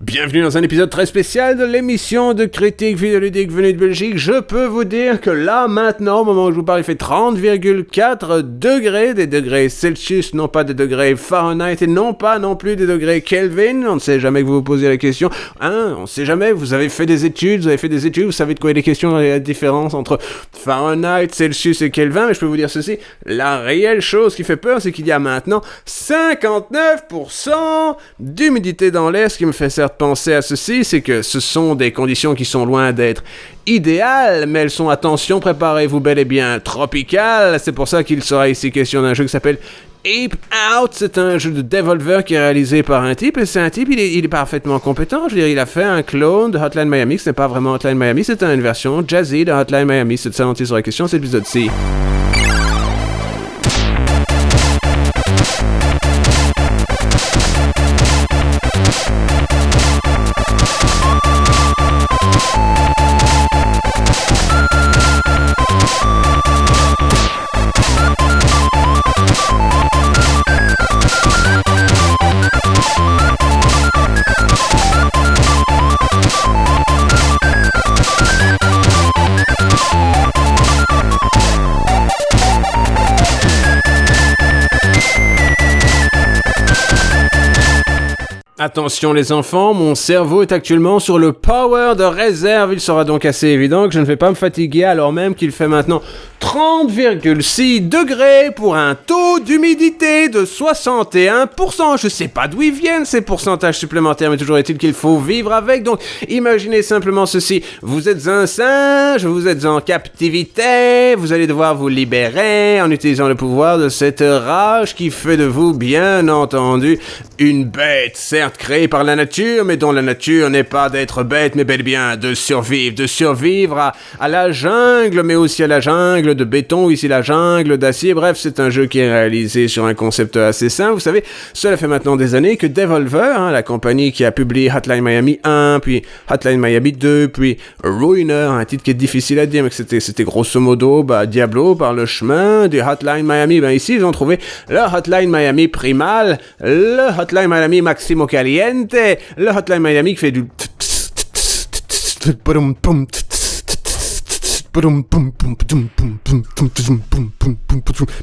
Bienvenue dans un épisode très spécial de l'émission de critique vidéoludique venue de Belgique. Je peux vous dire que là, maintenant, au moment où je vous parle, il fait 30,4 degrés, des degrés Celsius, non pas des degrés Fahrenheit, et non pas non plus des degrés Kelvin. On ne sait jamais que vous vous posez la question. On ne sait jamais, vous avez fait des études, vous savez de quoi il est question, la différence entre Fahrenheit, Celsius et Kelvin, mais je peux vous dire ceci, la réelle chose qui fait peur, c'est qu'il y a maintenant 59% d'humidité dans l'air, ce qui me fait certes penser à ceci, c'est que ce sont des conditions qui sont loin d'être idéales, mais elles sont, attention, préparez-vous bel et bien, tropicales. C'est pour ça qu'il sera ici question d'un jeu qui s'appelle Ape Out. C'est un jeu de Devolver qui est réalisé par un type, et c'est un type, il est parfaitement compétent. Je veux dire, il a fait un clone de Hotline Miami, ce n'est pas vraiment Hotline Miami, c'est une version jazzy de Hotline Miami. C'est de ça dont il sera question, cet épisode-ci. Attention les enfants, mon cerveau est actuellement sur le power de réserve. Il sera donc assez évident que je ne vais pas me fatiguer alors même qu'il fait maintenant 30,6 degrés pour un taux d'humidité de 61%. Je sais pas d'où ils viennent ces pourcentages supplémentaires, mais toujours est-il qu'il faut vivre avec. Donc imaginez simplement ceci, vous êtes un singe, vous êtes en captivité, vous allez devoir vous libérer en utilisant le pouvoir de cette rage qui fait de vous, bien entendu, une bête, certes créée par la nature, mais dont la nature n'est pas d'être bête, mais bel et bien de survivre à la jungle, mais aussi à la jungle de béton, ici la jungle d'acier. Bref, c'est un jeu qui est réalisé sur un concept assez simple. Vous savez, cela fait maintenant des années que Devolver, la compagnie qui a publié Hotline Miami 1, puis Hotline Miami 2, puis Ruiner, un titre qui est difficile à dire, mais que c'était grosso modo Diablo par le chemin du Hotline Miami. Ici, ils ont trouvé le Hotline Miami primal, le Hotline Miami Maximo Caliente, le Hotline Miami qui fait du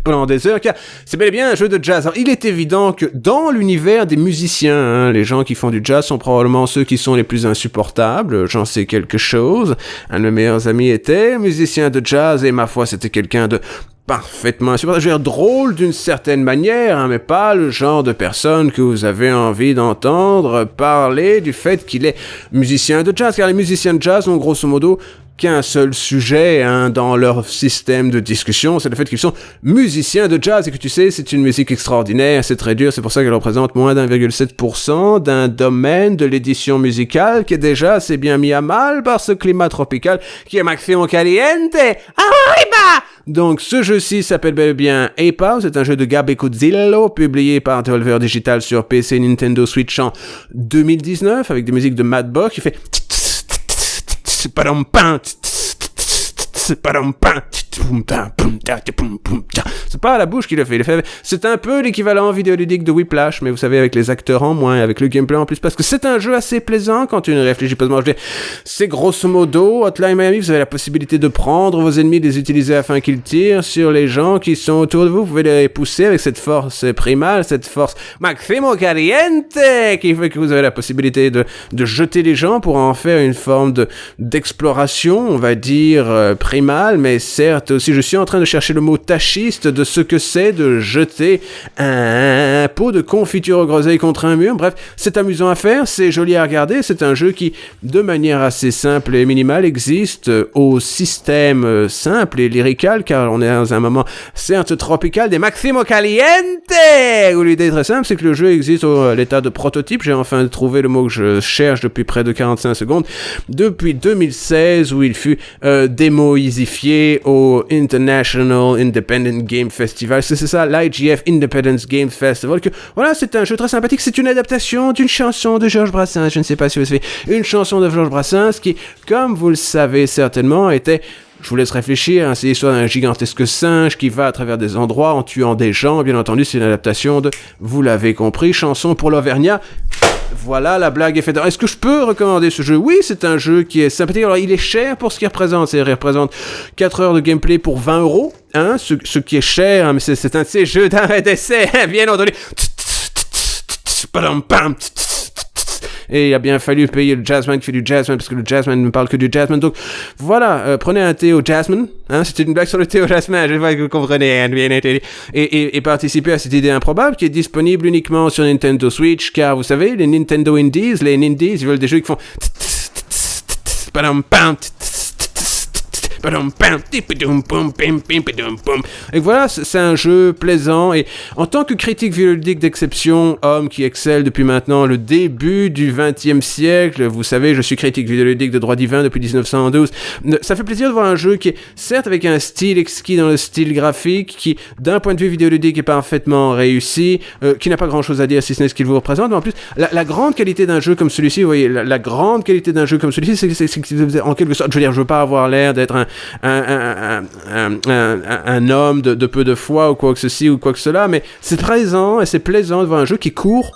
pendant des heures, car c'est bel et bien un jeu de jazz. Alors, il est évident que dans l'univers des musiciens, les gens qui font du jazz sont probablement ceux qui sont les plus insupportables. J'en sais quelque chose. Un de mes meilleurs amis était musicien de jazz, et ma foi, c'était quelqu'un de parfaitement insupportable. Je veux dire, drôle d'une certaine manière, mais pas le genre de personne que vous avez envie d'entendre parler du fait qu'il est musicien de jazz, car les musiciens de jazz ont grosso modo qu'un seul sujet dans leur système de discussion, c'est le fait qu'ils sont musiciens de jazz, et que tu sais, c'est une musique extraordinaire, c'est très dur, c'est pour ça qu'elle représente moins d'1,7% d'un domaine de l'édition musicale qui est déjà assez bien mis à mal par ce climat tropical qui est Maximo Caliente. Arriba! Donc, ce jeu-ci s'appelle bel et bien Ape Out, c'est un jeu de Gabe Cuzzillo, publié par Devolver Digital sur PC et Nintendo Switch en 2019, avec des musiques de Matt Bock qui fait c'est pas à la bouche qu'il le fait, c'est un peu l'équivalent vidéoludique de Whiplash, mais vous savez, avec les acteurs en moins, avec le gameplay en plus, parce que c'est un jeu assez plaisant quand tu ne réfléchis pas. C'est grosso modo Hotline Miami, vous avez la possibilité de prendre vos ennemis, de les utiliser afin qu'ils tirent sur les gens qui sont autour de vous. Vous pouvez les pousser avec cette force primale, cette force Maximo Caliente, qui fait que vous avez la possibilité de jeter les gens pour en faire une forme d'exploration, on va dire, primale, mais certes aussi, je suis en train de chercher le mot tachiste de ce que c'est de jeter un pot de confiture aux groseilles contre un mur. Bref, c'est amusant à faire, c'est joli à regarder, c'est un jeu qui, de manière assez simple et minimale, existe au système simple et lyrical, car on est dans un moment certes tropical des Maximo Caliente, où l'idée est très simple, c'est que le jeu existe à l'état de prototype. J'ai enfin trouvé le mot que je cherche depuis près de 45 secondes, depuis 2016, où il fut démoisifié au International Independent Game Festival. C'est ça, l'IGF Independence Game Festival. Voilà, c'est un jeu très sympathique. C'est une adaptation d'une chanson de Georges Brassens. Je ne sais pas si vous savez, une chanson de Georges Brassens qui, comme vous le savez certainement, était... Je vous laisse réfléchir, c'est l'histoire d'un gigantesque singe qui va à travers des endroits en tuant des gens. Bien entendu, c'est une adaptation de, vous l'avez compris, chanson pour l'Auvergnat. Voilà, la blague est faite. Alors, est-ce que je peux recommander ce jeu? Oui, c'est un jeu qui est sympathique. Alors, il est cher pour ce qu'il représente. C'est-à-dire, il représente 4 heures de gameplay pour 20 €. Hein, ce qui est cher, hein, mais c'est un de ces jeux d'arrêt d'essai, bien entendu. Et il a bien fallu payer le jazzman qui fait du jazzman, parce que le jazzman ne parle que du jazzman. Donc voilà, prenez un thé au jazzman. Hein, c'était une blague sur le thé au jazzman, je vois que vous comprenez. Hein, bien entendu. Et participez à cette idée improbable qui est disponible uniquement sur Nintendo Switch, car vous savez, les Nintendo Indies, les Nindies, ils veulent des jeux qui font... Et voilà, c'est un jeu plaisant. Et en tant que critique vidéoludique d'exception, homme qui excelle depuis maintenant le début du XXe siècle, vous savez, je suis critique vidéoludique de droit divin depuis 1912. Ça fait plaisir de voir un jeu qui est certes avec un style exquis dans le style graphique, qui d'un point de vue vidéoludique est parfaitement réussi, qui n'a pas grand chose à dire si ce n'est ce qu'il vous représente, mais en plus la grande qualité d'un jeu comme celui-ci, vous voyez, la grande qualité d'un jeu comme celui-ci, c'est en quelque sorte, je veux dire, je veux pas avoir l'air d'être un homme de peu de foi ou quoi que ceci ou quoi que cela, mais c'est présent et c'est plaisant de voir un jeu qui court.